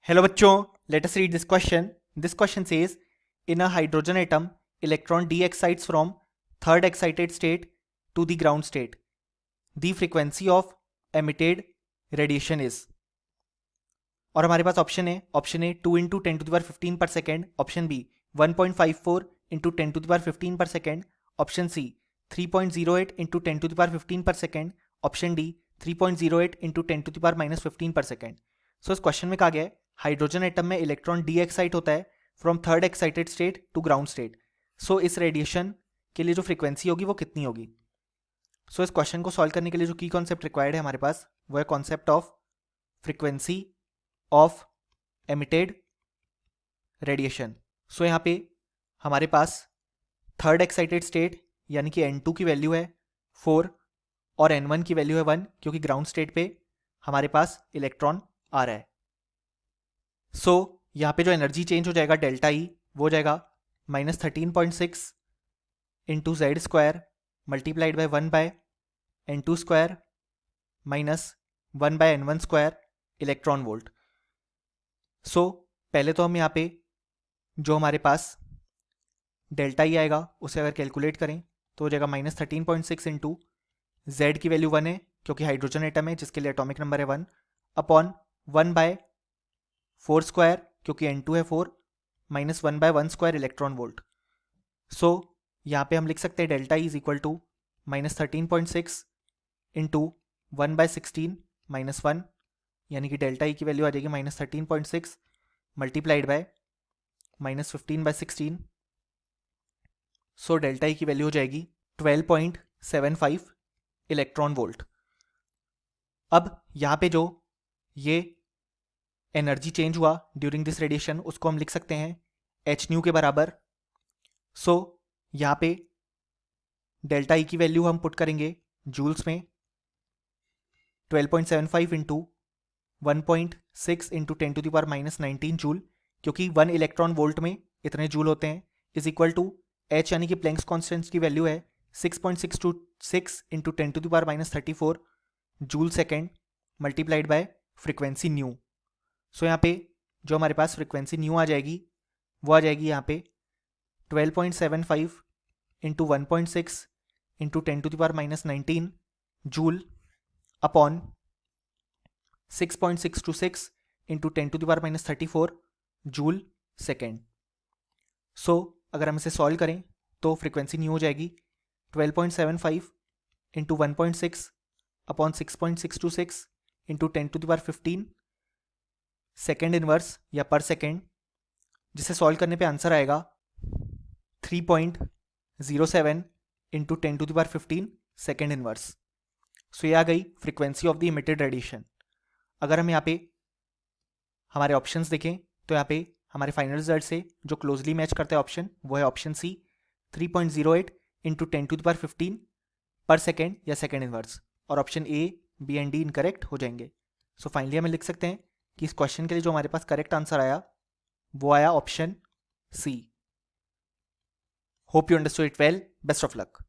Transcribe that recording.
Hello बच्चों, let us read this question. This question says, in a hydrogen atom, electron d excites from third excited state to the ground state. The frequency of emitted radiation is. और हमारे पास option है, option A 2 into 10⁻15 पर second, option B 1.54 into 10⁻15 पर second, option C 3.08 into 10⁻15 पर second, option D 3.08 into 10⁻−15 पर second. सो इस question में कहा गया है हाइड्रोजन एटम में इलेक्ट्रॉन डी एक्साइट होता है from third excited state to ground state. So इस रेडिएशन के लिए जो फ्रीक्वेंसी होगी वो कितनी होगी. सो इस क्वेश्चन को सॉल्व करने के लिए जो की कॉन्सेप्ट रिक्वायर्ड है हमारे पास वो है concept of frequency of emitted radiation. So यहाँ पे हमारे पास थर्ड एक्साइटेड स्टेट यानी कि N2 की वैल्यू है 4 और N1 की वैल्यू है 1 क्योंकि ग्राउंड स्टेट पे हमारे पास इलेक्ट्रॉन आ रहा है. सो यहाँ पे जो एनर्जी चेंज हो जाएगा डेल्टा ई वो हो जाएगा -13.6 into Z square multiplied by 1/N2 square minus 1/N1 square electron volt. So पहले तो हम यहाँ पे जो हमारे पास डेल्टा ई आएगा उसे अगर कैलकुलेट करें तो हो जाएगा -13.6 इंटू जेड की वैल्यू 1 है क्योंकि हाइड्रोजन एटम है जिसके लिए एटॉमिक नंबर है 1 अपॉन 1/4 स्क्वायर क्योंकि N2 है 4 minus 1/1 square electron volt. So यहाँ पे हम लिख सकते हैं delta E is equal to -13.6 into 1/16 minus 1 यानी कि डेल्टा ई की वैल्यू आ जाएगी -13.6 multiplied by -15/16. So delta E की वैल्यू हो जाएगी 12.75 इलेक्ट्रॉन वोल्ट. अब यहाँ पे जो ये एनर्जी चेंज हुआ ड्यूरिंग दिस रेडिएशन उसको हम लिख सकते हैं एच न्यू के बराबर. सो यहाँ पे डेल्टा ई की वैल्यू हम पुट करेंगे जूल्स में 12.75 इंटू 1.6 इंटू 10⁻⁻19 जूल क्योंकि 1 इलेक्ट्रॉन वोल्ट में इतने जूल होते हैं इज इक्वल टू एच यानी कि प्लैंक्स कॉन्स्टेंट की वैल्यू है 6.626 into 10⁻34 joule second multiplied by frequency nu. So यहाँ पे जो हमारे पास फ्रिक्वेंसी न्यू आ जाएगी वो आ जाएगी यहाँ पे 12.75 into 1.6 into 10⁻⁻19 joule upon 6.626 into 10⁻34 joule second. So अगर हम इसे सॉल्व करें तो फ्रिक्वेंसी न्यू हो जाएगी 12.75 into 1.6 upon 6.626 into 10⁻15 second inverse या पर सेकेंड जिसे सॉल्व करने पे आंसर आएगा 3.07 इंटू 10⁻15 सेकेंड इनवर्स. सो ये आ गई frequency of the emitted radiation. अगर हम यहाँ पे हमारे ऑप्शंस देखें तो यहाँ पे हमारे फाइनल रिजल्ट से जो क्लोजली मैच करता है ऑप्शन वो है ऑप्शन सी 3.08 इंटू 10⁻15 पर सेकेंड या सेकेंड इनवर्स और option A B and D incorrect हो जाएंगे. सो फाइनली हमें लिख सकते हैं कि इस क्वेश्चन के लिए जो हमारे पास करेक्ट आंसर आया वो आया option C. Hope you understood it well. Best of luck.